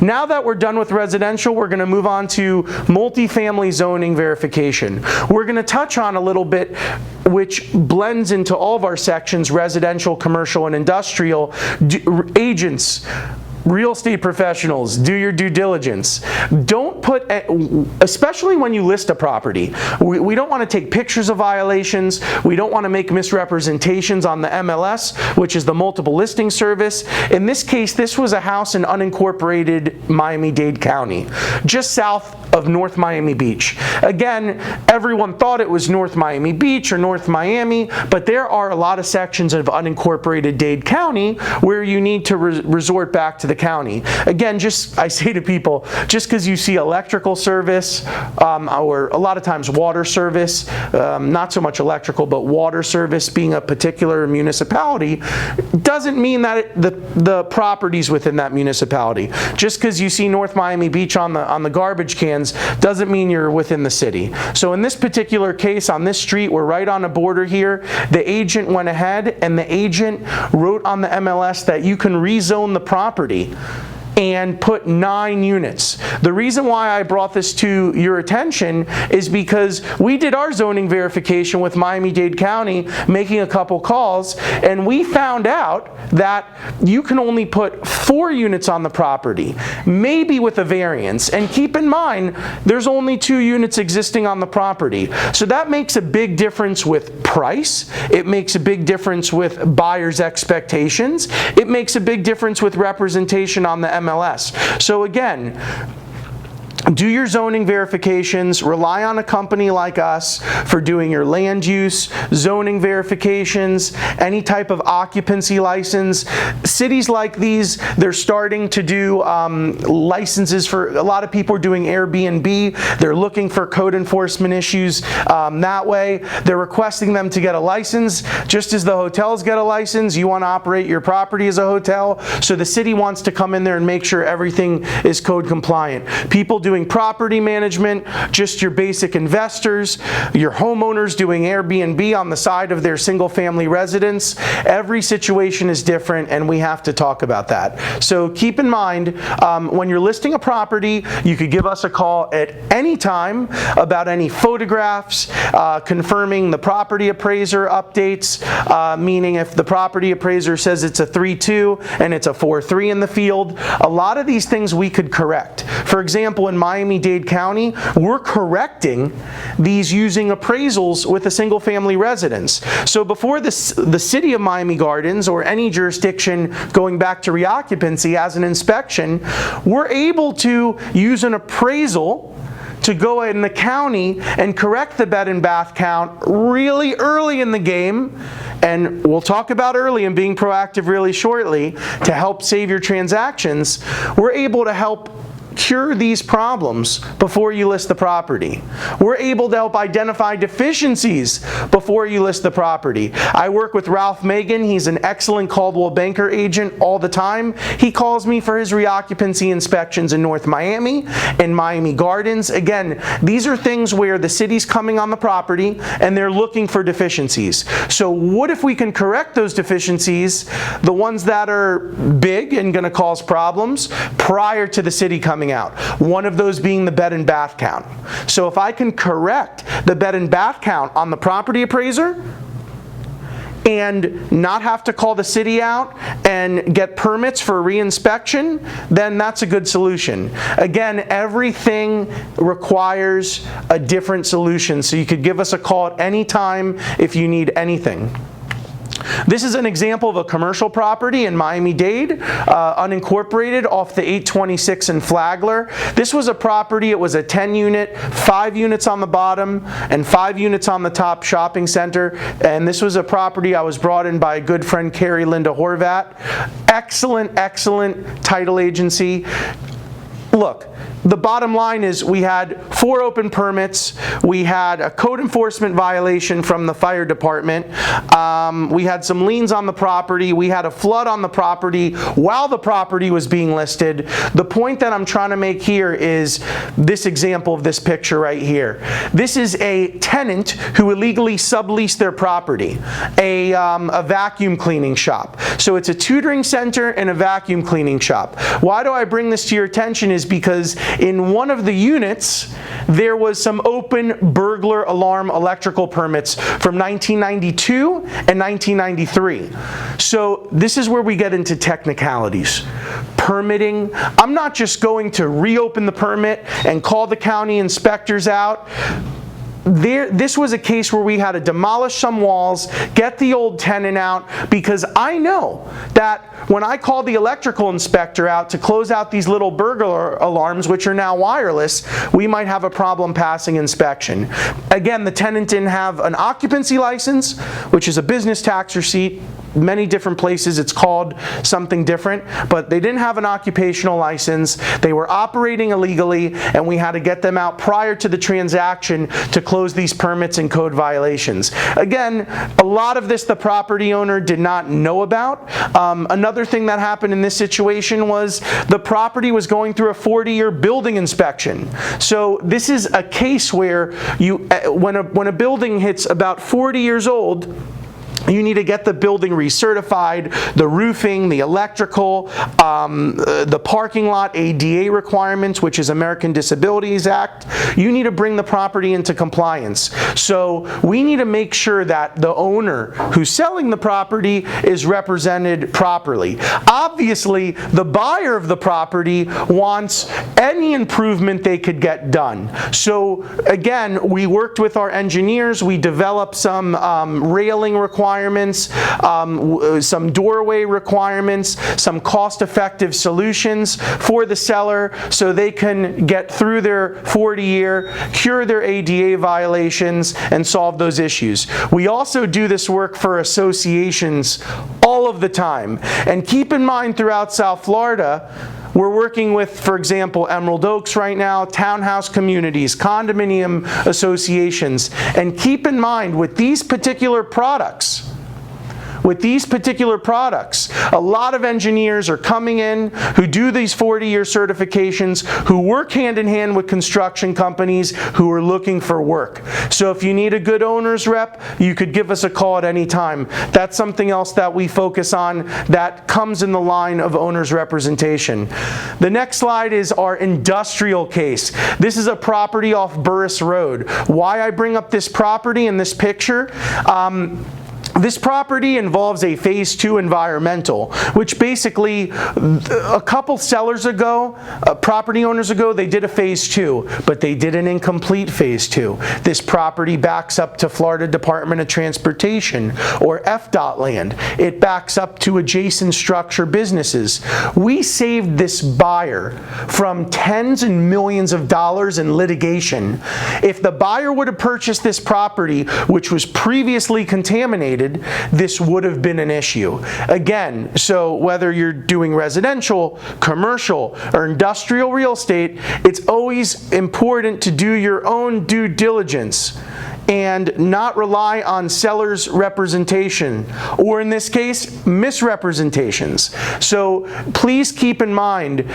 Now that we're done with residential, we're going to move on to multifamily zoning verification. We're going to touch on a little bit, which blends into all of our sections: residential, commercial, and industrial. Agents, real estate professionals, do your due diligence. Don't put, especially when you list a property, we don't want to take pictures of violations. We don't want to make misrepresentations on the MLS, which is the multiple listing service. In this case, this was a house in unincorporated Miami-Dade County, just south of North Miami Beach. Again, everyone thought it was North Miami Beach or North Miami, but there are a lot of sections of unincorporated Dade County where you need to resort back to the county. Again, I say to people, just because you see electrical service, or a lot of times water service, not so much electrical, but water service being a particular municipality, doesn't mean that the property's within that municipality. Just because you see North Miami Beach on the garbage cans doesn't mean you're within the city. So in this particular case, on this street, we're right on a border here. The agent went ahead and the agent wrote on the MLS that you can rezone the property and put 9 units. The reason why I brought this to your attention is because we did our zoning verification with Miami-Dade County, making a couple calls, and we found out that you can only put 4 units on the property, maybe with a variance. And keep in mind, there's only 2 units existing on the property. So that makes a big difference with price. It makes a big difference with buyers' expectations. It makes a big difference with representation on the MLS. So again, do your zoning verifications. Rely on a company like us for doing your land use, zoning verifications, any type of occupancy license. Cities like these, they're starting to do licenses for, a lot of people are doing Airbnb. They're looking for code enforcement issues that way. They're requesting them to get a license. Just as the hotels get a license, you want to operate your property as a hotel. So the city wants to come in there and make sure everything is code compliant. People doing property management, just your basic investors, your homeowners doing Airbnb on the side of their single family residence. Every situation is different, and we have to talk about that. So keep in mind, when you're listing a property, you could give us a call at any time about any photographs, confirming the property appraiser updates, meaning if the property appraiser says it's a 3.2 and it's a 4.3 in the field, a lot of these things we could correct. For example, in Miami-Dade County, we're correcting these using appraisals with a single family residence. So before the city of Miami Gardens or any jurisdiction going back to reoccupancy as an inspection, we're able to use an appraisal to go in the county and correct the bed and bath count really early in the game. And we'll talk about early and being proactive really shortly to help save your transactions. We're able to help cure these problems before you list the property. We're able to help identify deficiencies before you list the property. I work with Ralph Megan. He's an excellent Caldwell Banker agent all the time. He calls me for his reoccupancy inspections in North Miami and Miami Gardens. Again, these are things where the city's coming on the property and they're looking for deficiencies. So what if we can correct those deficiencies, the ones that are big and going to cause problems, prior to the city coming out? One of those being the bed and bath count. So if I can correct the bed and bath count on the property appraiser and not have to call the city out and get permits for reinspection, then that's a good solution. Again, everything requires a different solution, so you could give us a call at any time if you need anything. This is an example of a commercial property in Miami-Dade, unincorporated, off the 826 in Flagler. This was a property, it was a 10-unit, 5 units on the bottom and 5 units on the top shopping center. And this was a property I was brought in by a good friend, Carrie Linda Horvat. Excellent, excellent title agency. look, the bottom line is we had 4 open permits, we had a code enforcement violation from the fire department, we had some liens on the property, we had a flood on the property while the property was being listed. The point that I'm trying to make here is this example of this picture right here. This is a tenant who illegally subleased their property, a vacuum cleaning shop. So it's a tutoring center and a vacuum cleaning shop. Why do I bring this to your attention is because in one of the units there was some open burglar alarm electrical permits from 1992 and 1993. So this is where we get into technicalities. Permitting. I'm not just going to reopen the permit and call the county inspectors out. This was a case where we had to demolish some walls, get the old tenant out, because I know that when I call the electrical inspector out to close out these little burglar alarms, which are now wireless, we might have a problem passing inspection. Again, the tenant didn't have an occupancy license, which is a business tax receipt. Many different places it's called something different, but they didn't have an occupational license. They were operating illegally, and we had to get them out prior to the transaction to close these permits and code violations. Again, a lot of this the property owner did not know about. Another thing that happened in this situation was the property was going through a 40-year building inspection. So this is a case where when a building hits about 40 years old, you need to get the building recertified, the roofing, the electrical, the parking lot ADA requirements, which is American Disabilities Act. You need to bring the property into compliance. So we need to make sure that the owner who's selling the property is represented properly. Obviously, the buyer of the property wants any improvement they could get done. So again, we worked with our engineers, we developed some railing requirements, some doorway requirements, some cost-effective solutions for the seller so they can get through their 40-year, cure their ADA violations, and solve those issues. We also do this work for associations all of the time. And keep in mind, throughout South Florida, we're working with, for example, Emerald Oaks right now, townhouse communities, condominium associations. And keep in mind, with these particular products, a lot of engineers are coming in who do these 40-year certifications, who work hand in hand with construction companies who are looking for work. So if you need a good owner's rep, you could give us a call at any time. That's something else that we focus on that comes in the line of owner's representation. The next slide is our industrial case. This is a property off Burris Road. Why I bring up this property in this picture? This property involves a phase 2 environmental, which basically a couple sellers ago, property owners ago, they did a phase 2, but they did an incomplete phase 2. This property backs up to Florida Department of Transportation or FDOT land. It backs up to adjacent structure businesses. We saved this buyer from tens and millions of dollars in litigation. If the buyer would have purchased this property, which was previously contaminated, this would have been an issue. Again, so whether you're doing residential, commercial, or industrial real estate, it's always important to do your own due diligence and not rely on seller's representation, or in this case, misrepresentations. So please keep in mind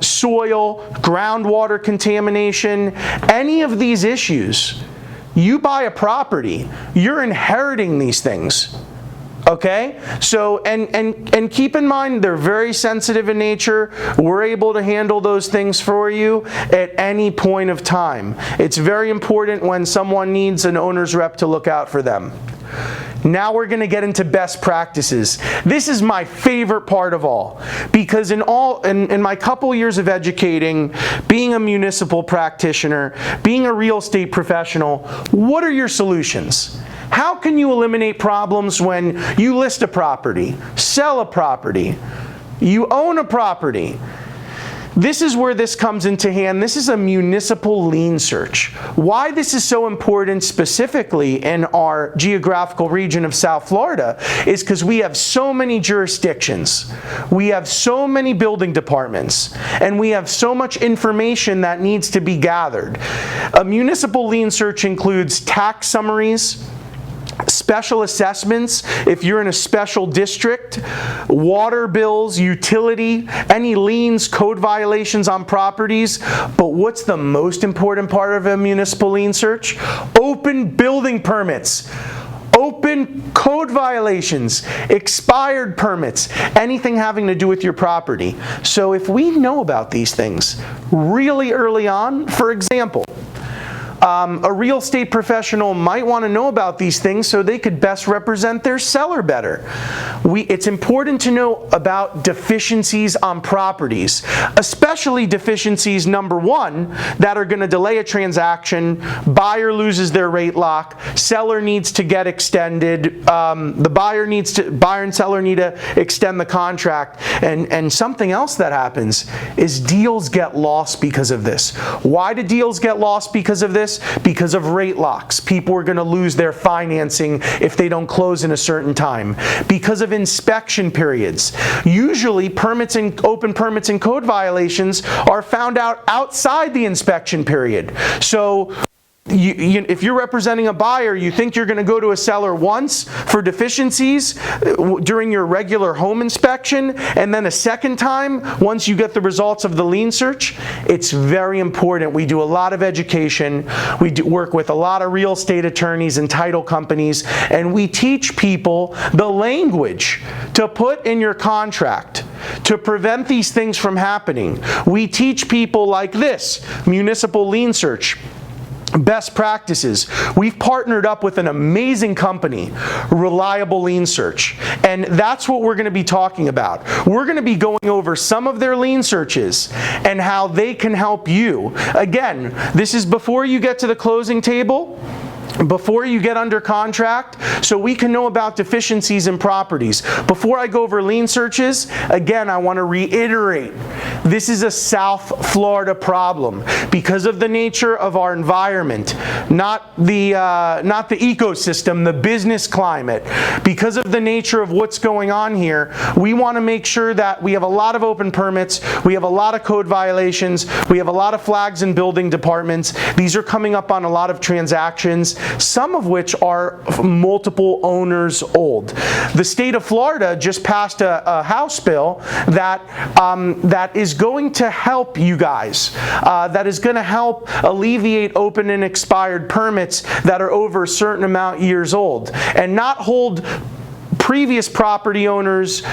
soil, groundwater contamination, any of these issues. You buy a property, you're inheriting these things. Okay? So, and keep in mind, they're very sensitive in nature. We're able to handle those things for you at any point of time. It's very important when someone needs an owner's rep to look out for them. Now we're going to get into best practices. This is my favorite part of all, because in my couple years of educating, being a municipal practitioner, being a real estate professional, what are your solutions? How can you eliminate problems when you list a property, sell a property, you own a property? This is where this comes into hand. This is a municipal lien search. Why this is so important specifically in our geographical region of South Florida is because we have so many jurisdictions. We have so many building departments, and we have so much information that needs to be gathered. A municipal lien search includes tax summaries, special assessments, if you're in a special district, water bills, utility, any liens, code violations on properties. But what's the most important part of a municipal lien search? Open building permits. Open code violations, expired permits, anything having to do with your property. So if we know about these things really early on, for example, a real estate professional might want to know about these things so they could best represent their seller better. It's important to know about deficiencies on properties, especially deficiencies, number one, that are going to delay a transaction, buyer loses their rate lock, seller needs to get extended, the buyer and seller need to extend the contract, and something else that happens is deals get lost because of this. Why do deals get lost because of this? Because of rate locks. People are going to lose their financing if they don't close in a certain time. Because of inspection periods. Usually open permits and code violations are found out outside the inspection period. So if you're representing a buyer, you think you're going to go to a seller once for deficiencies during your regular home inspection, and then a second time once you get the results of the lien search. It's very important. We do a lot of education. We work with a lot of real estate attorneys and title companies, and we teach people the language to put in your contract to prevent these things from happening. We teach people like this: municipal lien search best practices. We've partnered up with an amazing company, Reliable Lien Search, and that's what we're going to be talking about. We're going to be going over some of their lien searches and how they can help you. Again, this is before you get to the closing table, before you get under contract, so we can know about deficiencies in properties. Before I go over lien searches, again, I want to reiterate, this is a South Florida problem because of the nature of our environment, not the ecosystem, the business climate. Because of the nature of what's going on here, we want to make sure that we have a lot of open permits, we have a lot of code violations, we have a lot of flags in building departments. These are coming up on a lot of transactions, some of which are multiple owners old. The state of Florida just passed a House bill that is going to help you guys, that is going to help alleviate open and expired permits that are over a certain amount years old, and not hold previous property owners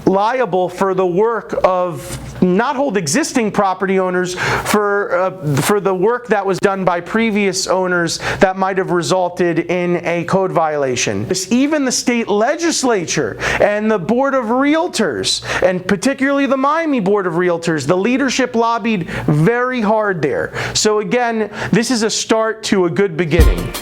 liable for the work of, not hold existing property owners for the work that was done by previous owners that might have resulted in a code violation. Even the state legislature and the Board of Realtors, and particularly the Miami Board of Realtors, the leadership lobbied very hard there. So again, this is a start to a good beginning.